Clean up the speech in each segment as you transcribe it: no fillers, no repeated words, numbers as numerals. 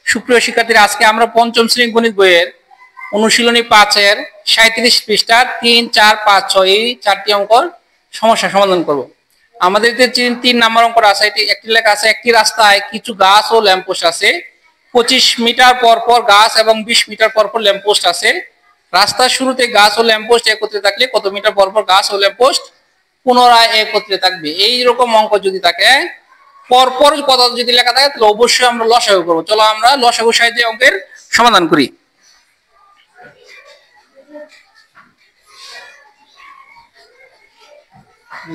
সুপ্রিয় শিক্ষার্থীরা, আজকে আমরা পঞ্চম শ্রেণী গণিত বইয়ের অনুশীলনী 5-এর 37 পৃষ্ঠার 3, 4, 5, 6 এই 4টি অঙ্কর সমস্যা সমাধান করব। আমাদের যে 3 নাম্বার অঙ্ক আছে, এটি একটি লেখা আছে, একটি রাস্তায় কিছু গাছ ও ল্যাম্পপোস্ট আছে। 25 মিটার পর পর গাছ এবং 20 মিটার পর পর ল্যাম্পপোস্ট আছে। রাস্তার শুরুতে গাছ ও ল্যাম্পপোস্ট একত্রে থাকলে কত মিটার পর পর গাছ ও ল্যাম্পপোস্ট পুনরায় একত্রে থাকবে? এইরকম অঙ্ক যদি থাকে, পরপর কথা যদি লেখা থাকে, তাহলে অবশ্যই আমরা লসাগু করবো। চলো আমরা লসাগু সাহায্যে অঙ্কের সমাধান করি।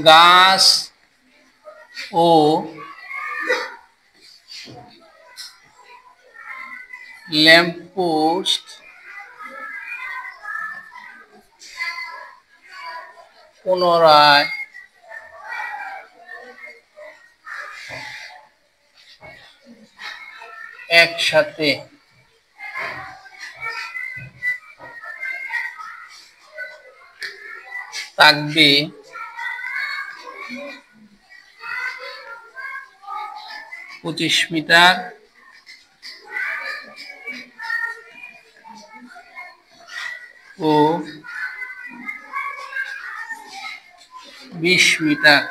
গাছ ও ল্যাম্পপোস্ট পুনরায় একসাথে থাকবে পঁচিশ মিটার ও 20 মিটার।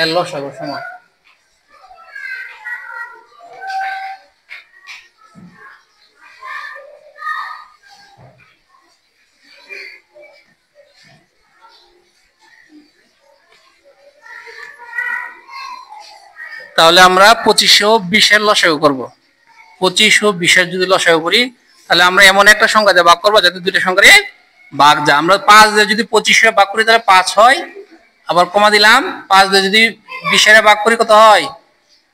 এর লসাগু সমান। তাহলে আমরা 25 ও 20 এর লসাগু করব। 25 ও 20 এর যদি লসাগু করি, তাহলে আমরা এমন একটা সংখ্যা দিয়ে ভাগ করবো যাতে দুইটা সংখ্যারে ভাগ যায়। আমরা 5 দিয়ে যদি 25 এর ভাগ করি তাহলে 5 হয়, আবার কমা দিলাম। 5 দিয়ে যদি 20 এর ভাগ করি কত হয়?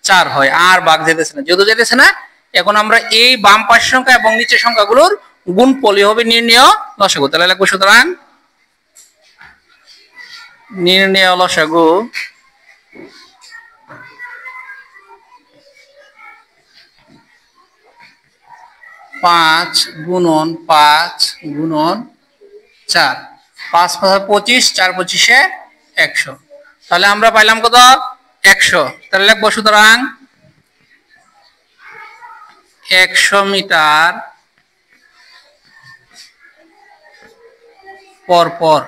4 হয়। আর ভাগ যেতেছে না, যেহেতু যেতেছে না, এখন আমরা এই বাম পাশের সংখ্যা এবং নিচের সংখ্যাগুলোর গুণফলই হবে নির্ণেয় লসাগু। তাহলে লিখবো, সুতরাং নির্ণেয় লসাগু 5 গুণন 5 গুণন 4। 5 5 25, 4 25 100। তাহলে আমরা পাইলাম কত? 100। তাহলে লিখবো, সুতরাং 100 মিটার পর পর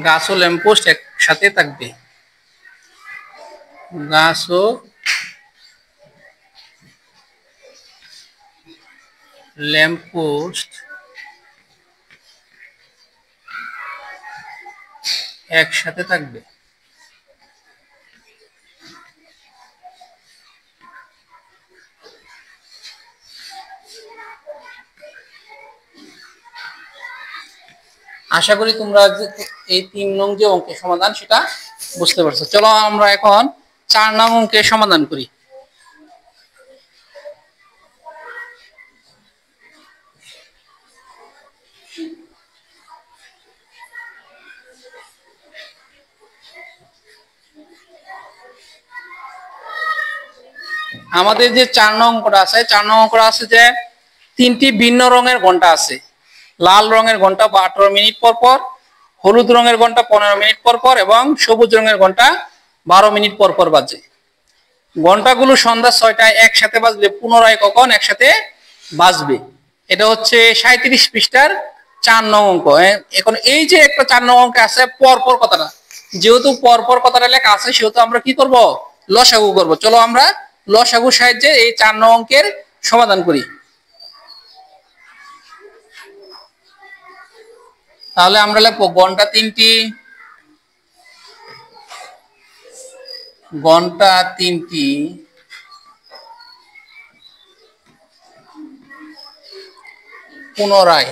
গাছ ও ল্যাম্পপোস্ট একসাথে থাকবে। গাছ ও ল্যাম্পপোস্ট একসাথে থাকবে। আশা করি তোমরা এই 3 নং যে অঙ্কের সমাধান সেটা বুঝতে পারছো। চলো আমরা এখন 4 নং অঙ্কের সমাধান করি। আমাদের যে 4 নং অঙ্কটা আছে, 4 নং অঙ্কটা আছে যে 3টি ভিন্ন রঙের ঘন্টা আছে। লাল রঙের ঘন্টা 18 মিনিট পর পর, হলুদ রঙের ঘন্টা 15 মিনিট পর পর এবং সবুজ রঙের ঘন্টা 12 মিনিট পর পর বাজে। ঘন্টাগুলো সন্ধ্যা 6টায় একসাথে বাজলে পুনরায় কখন একসাথে বাজবে? এটা হচ্ছে 37 পৃষ্ঠার 4 নং অঙ্ক। এখন এই যে একটা 4 নং অঙ্ক আছে, পরপর কথাটা, যেহেতু পরপর কথাটা লেখা আছে, সেহেতু আমরা কি করব? লসাগু করব। চলো আমরা লসাগু সাহায্যে এই 4 নং অঙ্কের সমাধান করি। তাহলে আমরা লিখবো, ঘন্টা 3টি, ঘন্টা 3টি পুনরায়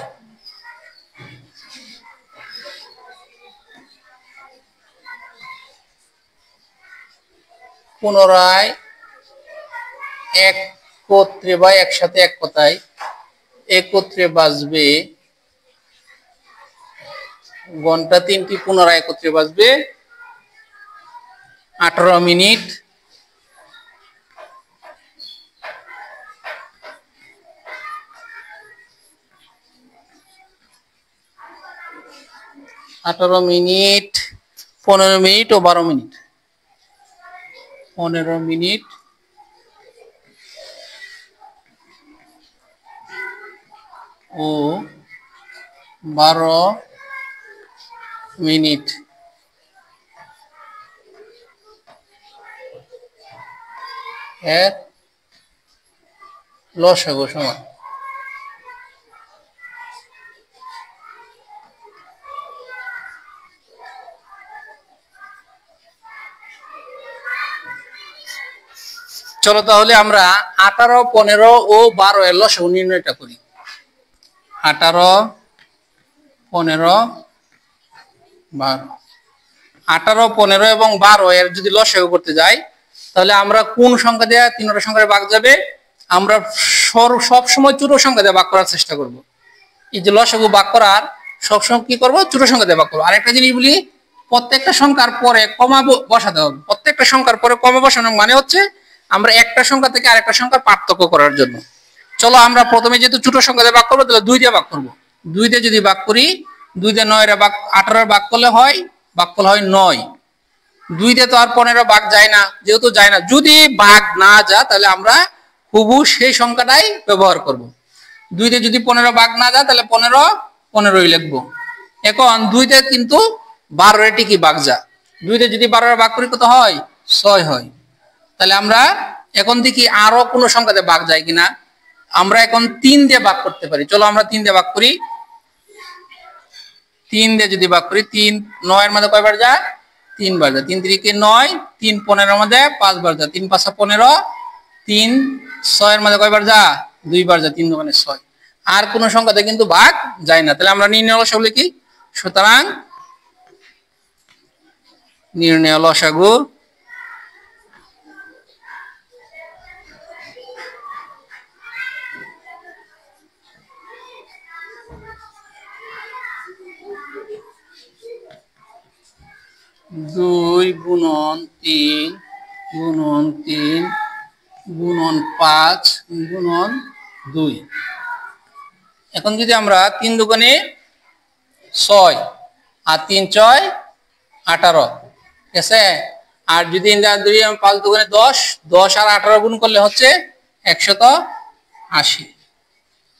একত্রে বা একসাথে, এক কথায় একত্রে বাজবে। ঘন্টা 3টি পুনরায় একত্রে বাজবে 18 মিনিট 18 মিনিট, 15 মিনিট ও 12 মিনিট। 15 মিনিট ও 12 মিনিট এর লসাগু সমান। চলো তাহলে আমরা 18, 15 ও 12 এর লসাগু নির্ণয়টা করি। 18, 15, 12। 18, 15 এবং 12 এর যদি লসাগু করতে যাই তাহলে আমরা কোন সংখ্যা দিয়ে তিনটা সংখ্যার ভাগ যাবে? আমরা সব সময় ছোট সংখ্যা দিয়ে ভাগ করার চেষ্টা করব। এই যে লসাগু ভাগ করার সবসময় কি করব? ছোট সংখ্যা দিয়ে ভাগ করব। আরেকটা জিনিস বলি, প্রত্যেকটা সংখ্যার পরে কমা বসাতে হবে। প্রত্যেকটা সংখ্যার পরে কমা বসানোর মানে হচ্ছে আমরা একটা সংখ্যা থেকে আরেকটা সংখ্যার পার্থক্য করার জন্য। চলো আমরা প্রথমে যেহেতু ছোট সংখ্যা দিয়ে ভাগ করবো তাহলে 2 দিয়ে ভাগ করবো। 2 দিয়ে যদি ভাগ করি, 2 দিয়ে 9 এর ভাগ 18 ভাগ করলে হয়, ভাগফল হয় 9। 2 দিয়ে তো আর 15 ভাগ যায় না, যেহেতু যায় না, যদি ভাগ না যায় তাহলে আমরা হুবহু সেই সংখ্যাটাই ব্যবহার করব। 2 দিয়ে যদি 15 ভাগ না যায় তাহলে 15ই লিখবো। এখন 2 দিয়ে কিন্তু 12 এর ঠিকই ভাগ যায়। 2 দিয়ে যদি 12 ভাগ করি কত হয়? 6 হয়। তাহলে আমরা এখন দেখি আরো কোনো সংখ্যাতে ভাগ যায় কিনা। আমরা এখন 3 দিয়ে ভাগ করতে পারি। চলো আমরা 3 দিয়ে ভাগ করি। 3 দিয়ে যদি ভাগ করি, 3 9 এর মধ্যে কয়বার যায়? 3 বার যায়। 3 3 9, 3 15 এর মধ্যে 5 বার যায়। 3 5 15, 3 6 এর মধ্যে কয়বার যায়? 2 বার যায়। 3 9 6। আর কোন সংখ্যাতে কিন্তু ভাগ যায় না। তাহলে আমরা নির্ণয় লসাগু লিখি। সুতরাং নির্ণয় লসাগু দুই গুণন 3 গুণন 3 গুণন 5 গুণন 2। এখন যদি আমরা 3 দুগুণে 6 আর 3 6 18, ঠিক আছে। আর যদি 5 দুগুণে 10, 10 আর 18 গুণ করলে হচ্ছে 180।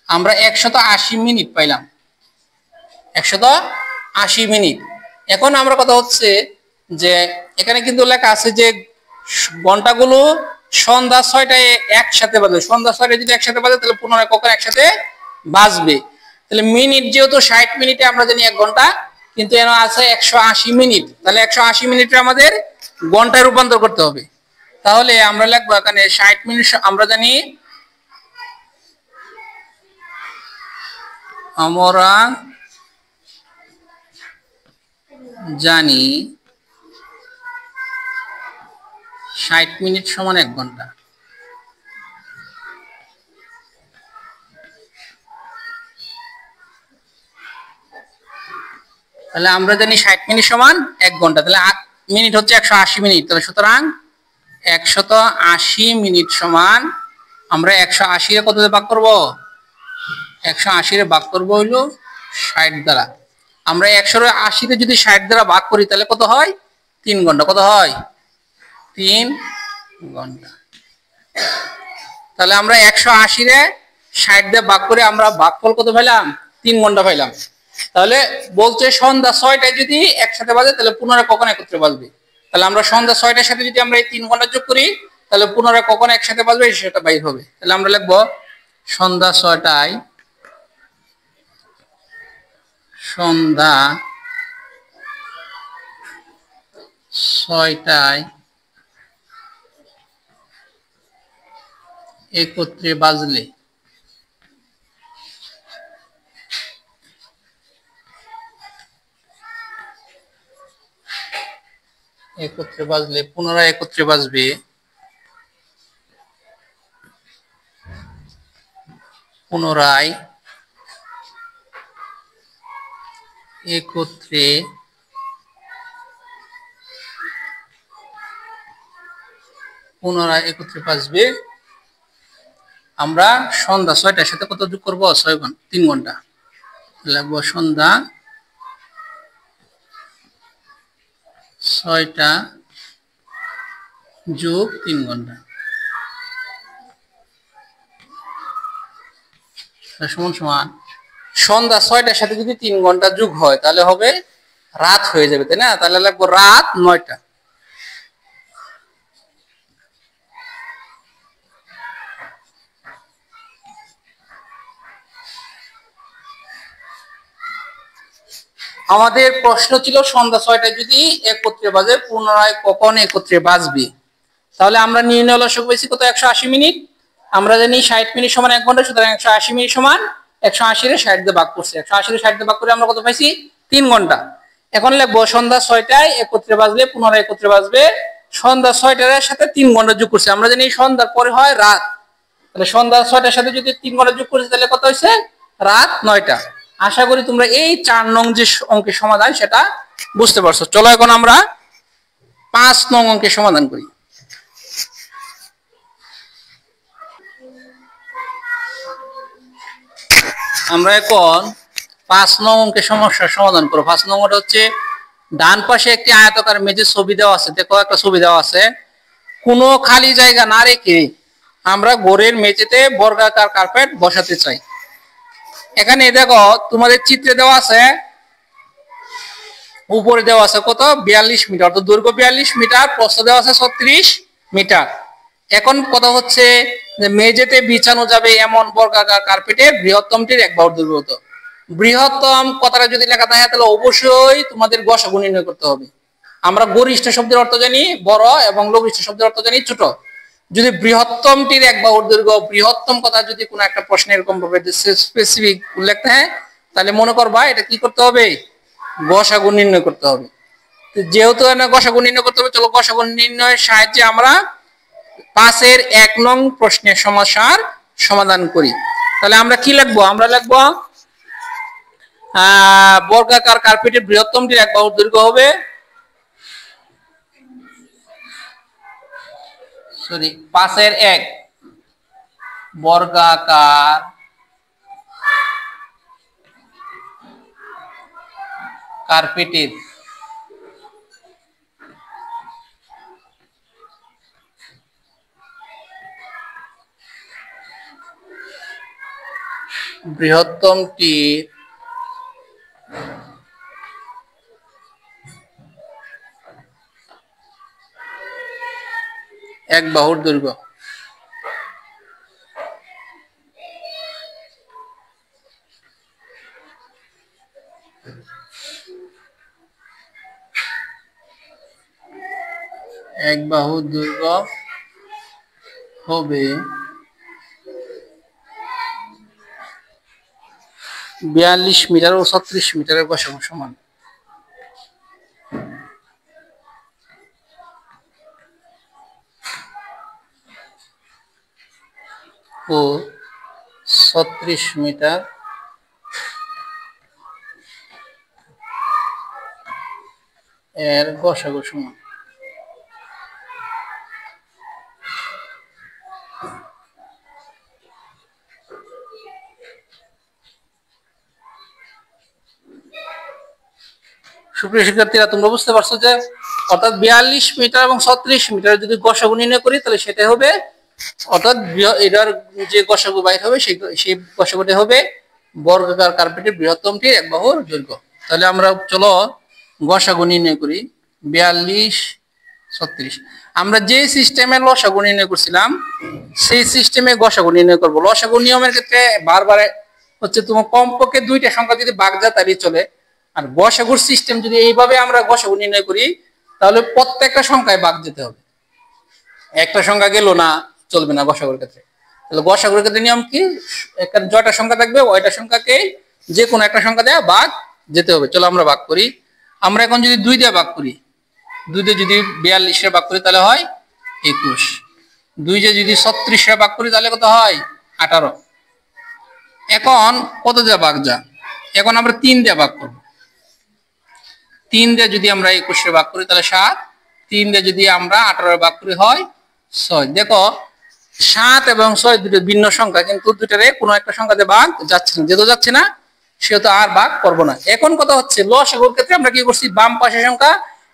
আমরা 180 মিনিট পাইলাম। 180 মিনিট। এখন আমরা কথা হচ্ছে যে এখানে কিন্তু লেখা আছে যে ঘন্টাগুলো সন্ধ্যা 6টায় একসাথে বাজবে। সন্ধ্যা 6টায় যদি একসাথে বাজে তাহলে পুনরায় কখন একসাথে বাজবে? তাহলে মিনিট যেহেতু 60 মিনিটে আমরা জানি 1 ঘন্টা, কিন্তু এখানে আছে 180 মিনিট। তাহলে 180 মিনিটে আমাদের ঘন্টায় রূপান্তর করতে হবে। তাহলে আমরা লিখবো এখানে 60 মিনিট। আমরা জানি আমরা জানি 60 মিনিট সমান 1 ঘন্টা। তাহলে আমরা জানি 60 মিনিট সমান 1 ঘন্টা। তাহলে মিনিট হচ্ছে 180 মিনিট। তাহলে সুতরাং 180 মিনিট সমান, আমরা 180 এর কত দিয়ে ভাগ করব? 180 এর ভাগ করব হলো 60 দ্বারা। আমরা 180 তে যদি 60 দ্বারা ভাগ করি তাহলে কত হয়? 3 ঘন্টা। কত হয়? 3 ঘন্টা। তাহলে আমরা 180 রে 60 দিয়ে ভাগ করে আমরা ভাগফল কত পাইলাম? 3 ঘন্টা পাইলাম। তাহলে বলছে সন্ধ্যা 6টায় যদি একসাথে বাজে তাহলে পুনরায় কখন একত্রে বাজবে? তাহলে আমরা সন্ধ্যা 6টার সাথে যদি আমরা এই 3 ঘন্টা যোগ করি তাহলে পুনরায় কখন একসাথে বাজবে সেটা বাইর হবে। তাহলে আমরা লিখবো সন্ধ্যা 6টায়, সন্ধ্যা 6টায় একত্রে বাজলে পুনরায় একত্রে বাজবে পুনরায় একত্রে বাজবে। আমরা সন্ধ্যা 6টার সাথে কত যোগ করব? 6 ঘন্টা, 3 ঘন্টা। লাগবো সন্ধ্যা 6টা যোগ 3 ঘন্টা সমান সমান সন্ধ্যা 6টার সাথে যদি 3 ঘন্টা যোগ হয় তাহলে হবে রাত হয়ে যাবে, তাই না? তাহলে লাগবে রাত 9টা। আমাদের প্রশ্ন ছিল সন্ধ্যা 6টায় যদি একত্রে বাজে পুনরায় কখন একত্রে বাজবে। তাহলে আমরা নির্ণয় লসক পেয়েছি কত? 180 মিনিট। আমরা জানি 60 মিনিট সমান 1 ঘন্টা, সুতরাং 180 মিনিট সমান 180 এর 60 দিয়ে ভাগ করছি। 180 এর 60 দিয়ে ভাগ করে আমরা কত পাইছি? 3 ঘন্টা। এখন লিখবো সন্ধ্যা 6টায় একত্রে বাজলে পুনরায় একত্রে বাজবে। সন্ধ্যা 6টার সাথে 3 ঘন্টা যোগ করছি। আমরা জানি সন্ধ্যার পরে হয় রাত, তাহলে সন্ধ্যা 6টার সাথে যদি 3 ঘন্টা যোগ করছি তাহলে কত হয়েছে? রাত 9টা। আশা করি তোমরা এই 4 নং যে অঙ্কের সমাধান সেটা বুঝতে পারছো। চলো এখন আমরা 5 নং অঙ্কের সমাধান করি। আমরা এখন 5 নং অঙ্কের সমস্যার সমাধান করব। 5 নম্বরটা হচ্ছে ডান পাশে একটি আয়তাকার মেঝের ছবি দেওয়া আছে। দেখো একটা ছবি দেওয়া আছে। কোনো খালি জায়গা না রেখে আমরা ঘরের মেঝেতে বর্গাকার কার্পেট বসাতে চাই। এখানে দেখো তোমাদের চিত্রে দেওয়া আছে, উপরে দেওয়া আছে কত? 42 মিটার, অর্থাৎ দৈর্ঘ্য 42 মিটার, প্রস্থ দেওয়া আছে 36 মিটার। এখন কথা হচ্ছে যে মেঝেতে বিছানো যাবে এমন বর্গাকার কার্পেটের বৃহত্তমটির 1 বাহুর দৈর্ঘ্য কত? বৃহত্তম কথাটা যদি লেখা থাকে তাহলে অবশ্যই তোমাদের গসাগু নির্ণয় করতে হবে। আমরা গরিষ্ঠ শব্দের অর্থ জানি বড় এবং লঘিষ্ঠ শব্দের অর্থ জানি ছোট। যদি বৃহত্তমটির 1 বাহুর দৈর্ঘ্য, বৃহত্তম কথা যদি কোনো একটা প্রশ্নে এরকম ভাবে স্পেসিফিক উল্লেখ থাকে তাহলে মনে করবা এটা কি করতে হবে? গসাগু নির্ণয় করতে হবে। যেহেতু গসাগু নির্ণয় করতে হবে, চলো গসাগু নির্ণয়ের সাহায্যে আমরা 5-এর 1 নং প্রশ্নের সমস্যার সমাধান করি। তাহলে আমরা কি লিখবো? আমরা লিখবো বর্গাকার কার্পেটের বৃহত্তমটির 1 বাহুর দৈর্ঘ্য হবে, সরি 5-এর 1 বর্গাকার কার্পেটের বৃহত্তমটির 1 বাহুর দৈর্ঘ্য। এক বাহুর দৈর্ঘ্য হবে 42 মিটার ও 36 মিটারের গসাগু সমান। ও 36 মিটার এর গসাগু সমান। সুপ্রিয় শিক্ষার্থীরা, তোমরা বুঝতে পারছো যে অর্থাৎ 42 মিটার এবং 36 মিটার যদি গসাগু নির্ণয় করি তাহলে সেটা হবে, অর্থাৎ এটার যে গসাগু বাইর হবে সেই গসাগুটি হবে বর্গাকার কার্পেটের বৃহত্তমটির 1 বাহুর দৈর্ঘ্য। তাহলে আমরা চলো গসাগু নির্ণয় করি। 42 36 আমরা যে সিস্টেমে লসাগু নির্ণয় করছিলাম সেই সিস্টেমে গসাগু নির্ণয় করব। লসাগু নিয়মের ক্ষেত্রে বারবার হচ্ছে তোমার কমপক্ষে 2টা সংখ্যা যদি ভাগ যায় তাহলেই চলে। আর গসাগুর সিস্টেম যদি এইভাবে আমরা গসাগু নির্ণয় করি তাহলে প্রত্যেকটা সংখ্যায় ভাগ যেতে হবে, একটা সংখ্যা গেল না চলবে না গসাগুর ক্ষেত্রে। তাহলে গসাগুর ক্ষেত্রে নিয়ম কি? এখানে যটা সংখ্যা থাকবে ওইটা সংখ্যাকে যে কোনো একটা সংখ্যা দেওয়া ভাগ যেতে হবে। চলো আমরা ভাগ করি। আমরা এখন যদি 2 দিয়ে ভাগ করি, 2 দিয়ে যদি 42 এর ভাগ করি তাহলে হয় 21, 2 দিয়ে যদি 36 এর ভাগ করি তাহলে কত হয়? 18। এখন কত দিয়ে ভাগ যা? এখন আমরা 3 দিয়ে ভাগ করব। 3 দিয়ে যদি আমরা 21 এর ভাগ করি তাহলে 7, 3 দিয়ে যদি আমরা 18 এর ভাগ করি হয় 6। দেখো 7 এবং 6 দুটো ভিন্ন সংখ্যা, কিন্তু দুটারে কোনো একটা সংখ্যাতে ভাগ যাচ্ছে না, যেহেতু যাচ্ছে না সেহেতু আর ভাগ করব না। এখন কথা হচ্ছে লসাগুর ক্ষেত্রে আমরা কি করছি? বাম পাশের সংখ্যা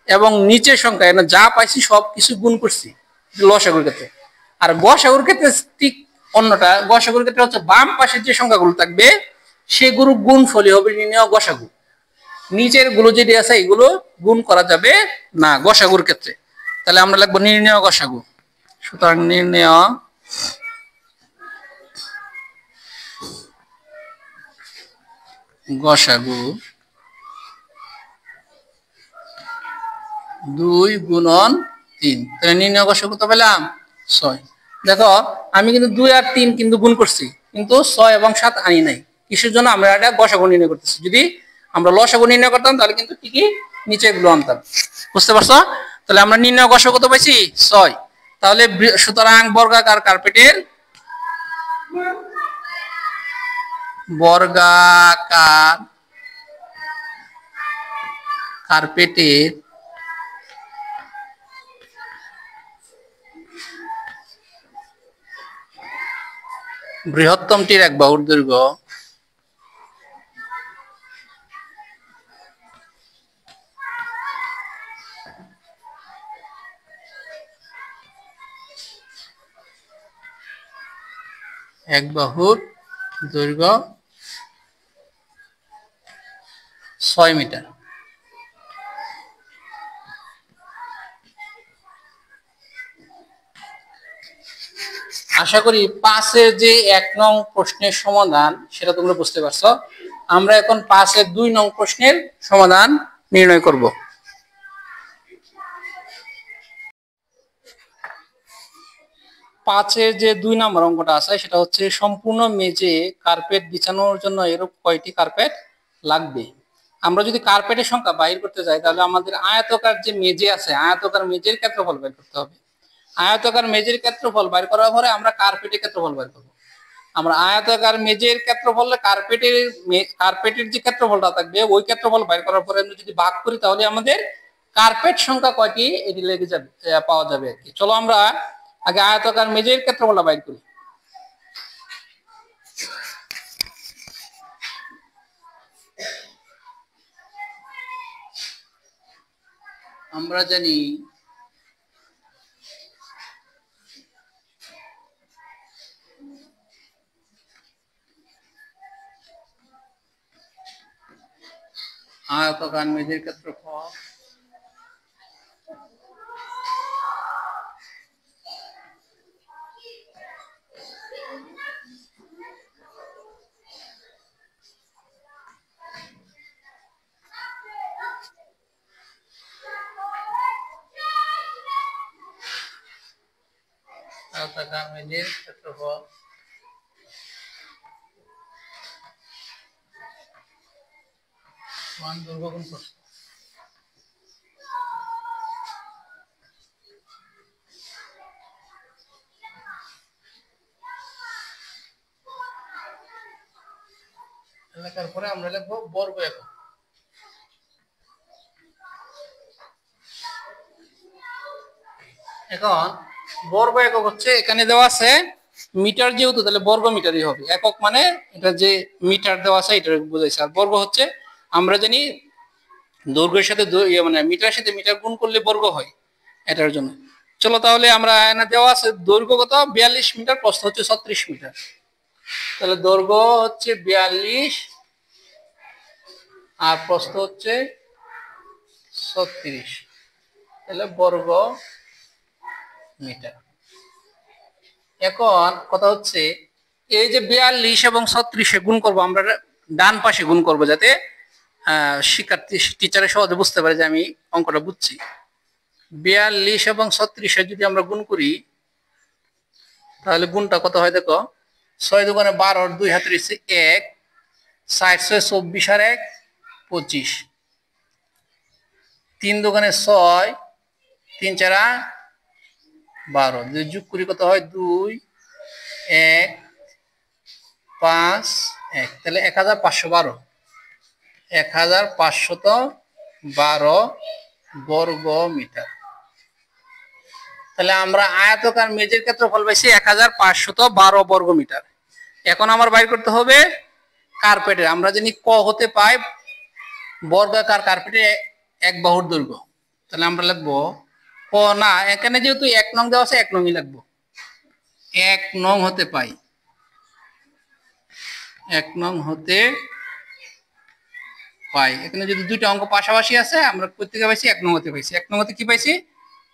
এবং নিচের সংখ্যা যা পাইছি সব কিছু গুণ করছি লসাগুর ক্ষেত্রে। আর গসাগুর ক্ষেত্রে ঠিক অন্যটা, গসাগুর ক্ষেত্রে হচ্ছে বাম পাশের যে সংখ্যাগুলো থাকবে সেগুলো গুণফলই হবে নির্ণয় গসাগু। নিচের গুলো যেটি আছে এগুলো গুণ করা যাবে না গসাগুর ক্ষেত্রে। তাহলে আমরা লিখবো নির্ণয় গসাগু। সুতরাং নির্ণয় গসাগু 2 গুণন 3। তাহলে নির্ণয় গসাগু তো পেলাম 6। দেখো আমি কিন্তু 2 আর 3 কিন্তু গুণ করছি, কিন্তু 6 এবং 7 আনি নাই। কিসের জন্য? আমরা এটা গসাগু নির্ণয় করতেছি। যদি আমরা লসাগু নির্ণয় করতাম তাহলে কিন্তু ঠিকই নিচে গুলো আনতাম। বুঝতে পারছো? তাহলে আমরা নির্ণয় গসাগু কত পাইছি? 6। তাহলে সুতরাং বর্গাকার কার্পেটের বৃহত্তমটির এক বাহুর দৈর্ঘ্য এক বাহুর দৈর্ঘ্য 6 মিটার। আশা করি 5-এর যে 1 নং প্রশ্নের সমাধান সেটা তোমরা বুঝতে পারছো। আমরা এখন 5-এর 2 নং প্রশ্নের সমাধান নির্ণয় করব। 5-এর যে 2 নম্বর অঙ্কটা আছে সেটা হচ্ছে সম্পূর্ণ মেঝে কার্পেট বিছানোর জন্য এরূপ কয়টি কার্পেট লাগবে। আমরা যদি কার্পেটের সংখ্যা বাইর করতে যাই তাহলে আমাদের আয়তাকার যে মেঝে আছে আয়তাকার মেঝের ক্ষেত্রফল বের করতে হবে। আয়তাকার মেঝের ক্ষেত্রফল বাইর করার পরে আমরা কার্পেটের ক্ষেত্রফল বের করব। আমরা আয়তাকার মেঝের ক্ষেত্রফল কার্পেটের যে ক্ষেত্রফলটা থাকবে ওই ক্ষেত্রফল বাইর করার পরে আমরা যদি ভাগ করি তাহলে আমাদের কার্পেট সংখ্যা কয়টি এটি লেগে যাবে, পাওয়া যাবে আর কি। চলো আমরা আগে আয়তাকার মেঝের ক্ষেত্রফলটা বাইর করি। আমরা জানি আয়তাকার মেঝের ক্ষেত্রফল আয়তাকার মেঝের ক্ষেত্রফল সমান দৈর্ঘ্য গুণ প্রস্থ। লেখার পরে আমরা লিখবো বর্গ একক। এখন বর্গ একক হচ্ছে এখানে দেওয়া আছে মিটার, যেহেতু তাহলে বর্গ মিটারই হবে। একক মানে এটা যে মিটার দেওয়া আছে এটা বোঝাইছে, আর বর্গ হচ্ছে আমরা জানি দৈর্ঘ্যের সাথে মানে মিটারের সাথে মিটার গুণ করলে বর্গ হয়, এটার জন্য। চলো তাহলে আমরা এখানে দেওয়া আছে দৈর্ঘ্য কত 42 মিটার, প্রস্থ হচ্ছে 36 মিটার। তাহলে দৈর্ঘ্য হচ্ছে 42 আর প্রস্থ হচ্ছে 36, তাহলে বর্গ মিটার। এখন কথা হচ্ছে এই যে 42 এবং 36 গুণ করব, আমরা ডান পাশে গুণ করব যাতে শিক্ষার্থী টিচারের সহজে বুঝতে পারে যে আমি অঙ্কটা বুঝছি। 42 এবং 36 যদি আমরা গুণ করি তাহলে গুণটা কত হয় দেখো, 6 দুগুণে 12, 2 হাতে রয়েছে 1, 60 6 24 আর 1 25, 3 দুগুণে 6, 3 4 12, যদি যোগ করি কত হয় 2 1 5 1, তাহলে 1512 বর্গ মিটার। তাহলে আমরা আয়তাকার মেঝের ক্ষেত্রফল পাইছি 1512 বর্গ মিটার। এখন আমার বাইর করতে হবে কার্পেটের। আমরা জানি ক হতে পাই বর্গাকার কার্পেটে এক বাহুর দৈর্ঘ্য। তাহলে আমরা লিখবো ক না, এখানে যেহেতু 1 নং দেওয়া আছে 1 নংই লিখবো। 1 নং হতে পাই, 1 নং হতে পাই। এখানে যদি দুইটা অঙ্ক পাশাপাশি আছে আমরা প্রত্যেকে পাইছি 1 নং হতে পাইছি। 1 নং হতে কি পাইছি?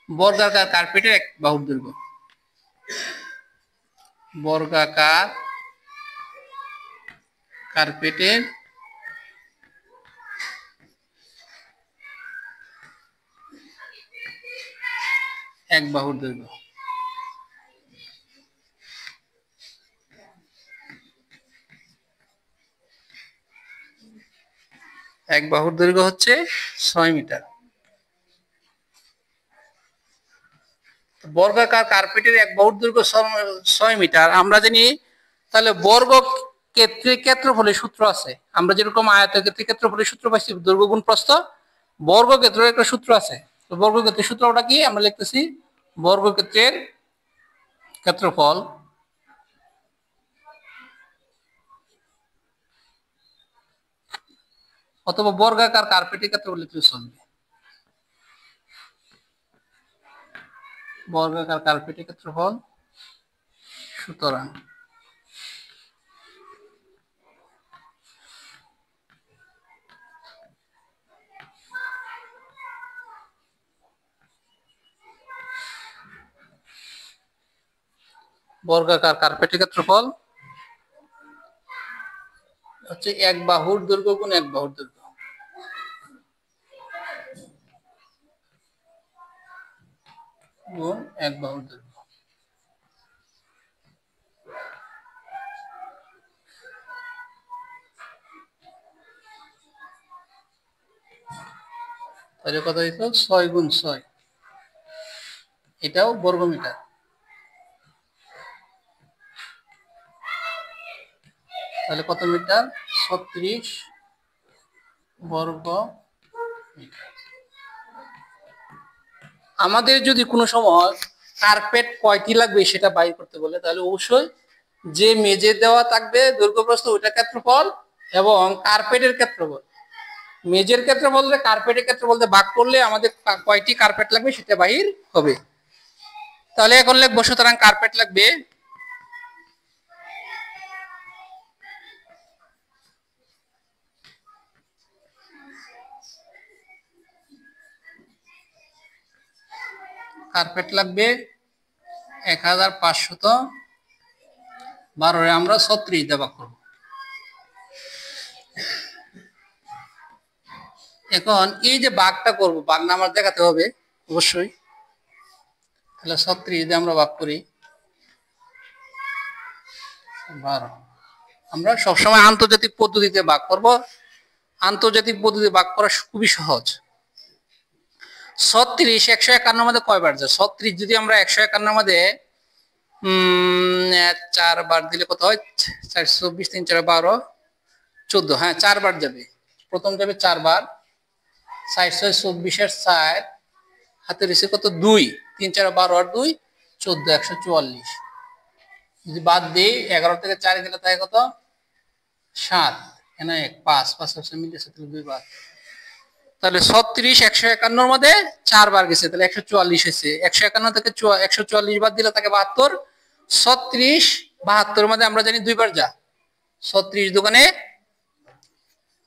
বর্গাকার কার্পেটের 1 বাহুর দৈর্ঘ্য। বর্গাকার কার্পেটের 1 বাহুর দৈর্ঘ্য। এক বাহুর দৈর্ঘ্য হচ্ছে 6 মিটার। বর্গাকার কার্পেটের 1 বাহুর দৈর্ঘ্য 6 মিটার। আমরা জানি তাহলে বর্গ ক্ষেত্রফলের সূত্র আছে। আমরা যেরকম আয়তক্ষেত্রের ক্ষেত্রফলের সূত্র পাইছি দৈর্ঘ্য গুণ প্রস্থ, বর্গক্ষেত্রের একটা সূত্র আছে। তো বর্গক্ষেত্রের সূত্রটা কি? আমরা লিখতেছি বর্গক্ষেত্রের ক্ষেত্রফল অথবা বর্গাকার কার্পেটের ক্ষেত্রফল লিখলে চলবে। বর্গাকার কার্পেটের ক্ষেত্রফল সুতরাং বর্গাকার কার্পেটের ক্ষেত্রফল হচ্ছে 1 বাহুর দৈর্ঘ্য গুণ 1 বাহুর দৈর্ঘ্য। গুণ 1 বাহুর দৈর্ঘ্য। তাহলে কত হইতো? 6 গুণ 6, এটাও বর্গ মিটার। তাহলে কত মিটার? 36 বর্গ মিটার। আমাদের যদি কোনো সময় কার্পেট কয়টি লাগবে সেটা বাইর করতে বলে, তাহলে অবশ্যই যে মেঝে দেওয়া থাকবে দৈর্ঘ্য প্রস্থ ওইটা ক্ষেত্রফল এবং কার্পেটের ক্ষেত্রফল, মেঝের ক্ষেত্রফল কার্পেটের ক্ষেত্রফল ভাগ করলে আমাদের কয়টি কার্পেট লাগবে সেটা বাহির হবে। তাহলে এখন লিখবো সুতরাং কার্পেট লাগবে কার্পেট লাগবে 1512 আমরা 36 দিয়ে ভাগ করব। এখন এই যে ভাগটা করব, ভাগ নাম্বার দেখাতে হবে অবশ্যই। তাহলে 36 দিয়ে আমরা ভাগ করি 12। আমরা সবসময় আন্তর্জাতিক পদ্ধতিতে ভাগ করব। আন্তর্জাতিক পদ্ধতিতে ভাগ করা খুবই সহজ। 36 151 মধ্যে কয়বার যায়? 36 যদি আমরা 151 মধ্যে 4 বার দিলে কত হয়? 424 3 4 12 14। হ্যাঁ, 4 বার যাবে। প্রথম যাবে 4 বার। 4 6 24 এর 4 হাতে রয়েছে কত? 2। 3 4 12 আর 2 14, 144। যদি বাদ দিই 11 থেকে 4 গেলে থাকে কত? 7। এখানে 5 5 মিলে 2 বার। তাহলে 36 151 মধ্যে 4 বার গেছে, তাহলে 144 হয়েছে। 151 থেকে 144 বাদ দিলে থাকে 72। 36 72 মধ্যে আমরা জানি 2 বার যা। 36 দোকানে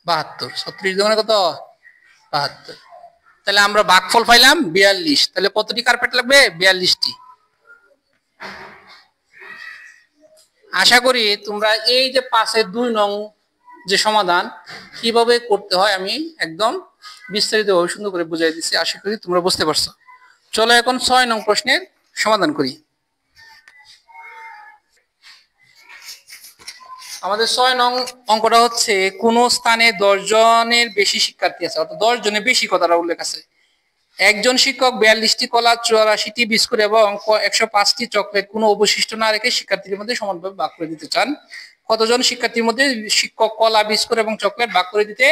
72। 36 দোকানে কত? 72। তাহলে আমরা ভাগফল পাইলাম 42। তাহলে কতটি কার্পেট লাগবে? 42টি। আশা করি তোমরা এই যে 5-এর 2 নং যে সমাধান কিভাবে করতে হয় আমি একদম বিস্তারিতভাবে সুন্দর করে বুঝাই দিচ্ছি। আশা করি তোমরা বুঝতে পারছো। চলো এখন 6 নং প্রশ্নের সমাধান করি। আমাদের 6 নং অঙ্কটা হচ্ছে কোন স্থানে 10 জনের বেশি শিক্ষার্থী আছে, অর্থাৎ 10 জনের বেশি কথাটা উল্লেখ আছে। একজন শিক্ষক 42টি কলা, 84টি বিস্কুট এবং 105টি চকলেট কোনো অবশিষ্ট না রেখে শিক্ষার্থীদের মধ্যে সমানভাবে ভাগ করে দিতে চান। কতজন শিক্ষার্থীর মধ্যে শিক্ষক কলা, বিস্কুট এবং চকলেট ভাগ করে দিতে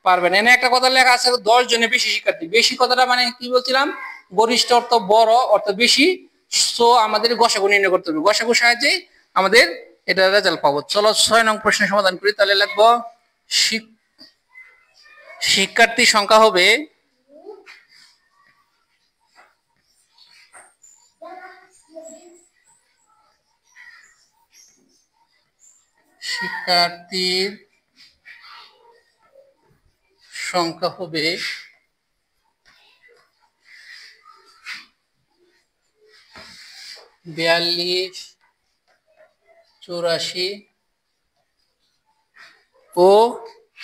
পারবেন? এনে একটা কথা লেখা আছে 10 জনের বেশি শিক্ষার্থী। বেশি কথাটা মানে কি বলছিলাম? গরিষ্ঠ অর্থ বড় অর্থ বেশি। সো আমাদের গসাগু নির্ণয় করতে হবে। গসাগু সাহায্যে আমাদের এটা রেজাল্ট পাবো। চলো 6 নং প্রশ্নের সমাধান করি। তাহলে লিখবো শিক্ষার্থী সংখ্যা হবে শিক্ষার্থীর সংখ্যা হবে 42, 84 ও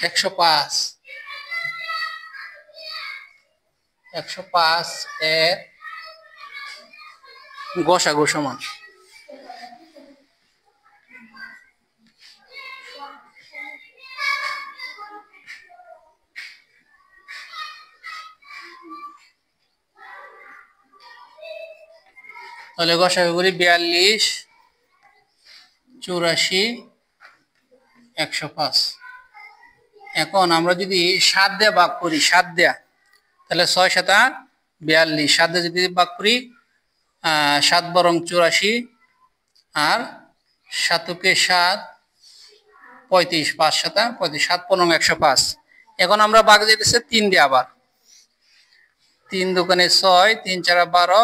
105। 105 এর গসাগু সমান। তাহলে গসাগু করি 42, 84, 105। এখন আমরা যদি 7 দিয়ে ভাগ করি, 7 দেয়া, তাহলে 6 7 42, 7 দিয়ে যদি ভাগ করি 7 বরং 84 আর 7 কে 7 35, 5 7 35, 7 15 105। এখন আমরা ভাগ যেতেছে 3 দিয়ে, আবার 3 দোকানে 6, 3 4 12,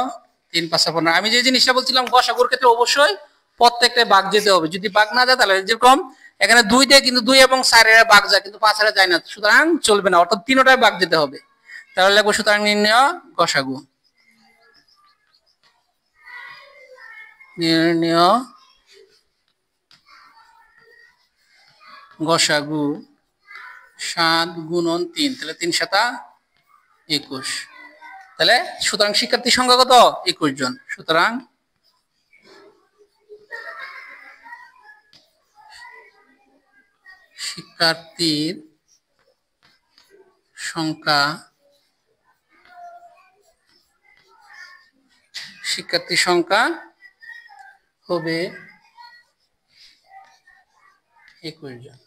3 5 15। আমি যে জিনিসটা বলছিলাম গসাগুর ক্ষেত্রে অবশ্যই প্রত্যেকটা ভাগ যেতে হবে, যদি ভাগ না যায় তাহলে যেরকম এখানে 2 দিয়ে কিন্তু 2 এবং 4 এর ভাগ যায় কিন্তু 5 এর যায় না, সুতরাং চলবে না, অর্থাৎ তিনটায় ভাগ যেতে হবে। তাহলে লিখব সুতরাং নির্ণয় গসাগু। নির্ণয় গসাগু 7 গুণন 3, তাহলে 3 7 21। তাহলে সুতরাং শিক্ষার্থী সংখ্যা কত? 21 জন। সুতরাং শিক্ষার্থীর সংখ্যা হবে 21 জন।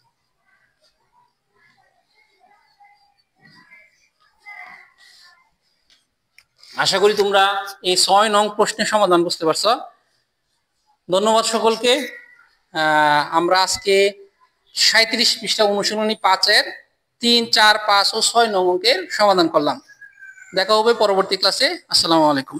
আশা করি তোমরা এই 6 নং প্রশ্নের সমাধান বুঝতে পারছো। ধন্যবাদ সকলকে। আমরা আজকে 37 পৃষ্ঠা অনুশীলনী 5 এর 3, 4, 5 ও 6 নং অঙ্কের সমাধান করলাম। দেখা হবে পরবর্তী ক্লাসে। আসসালামু আলাইকুম।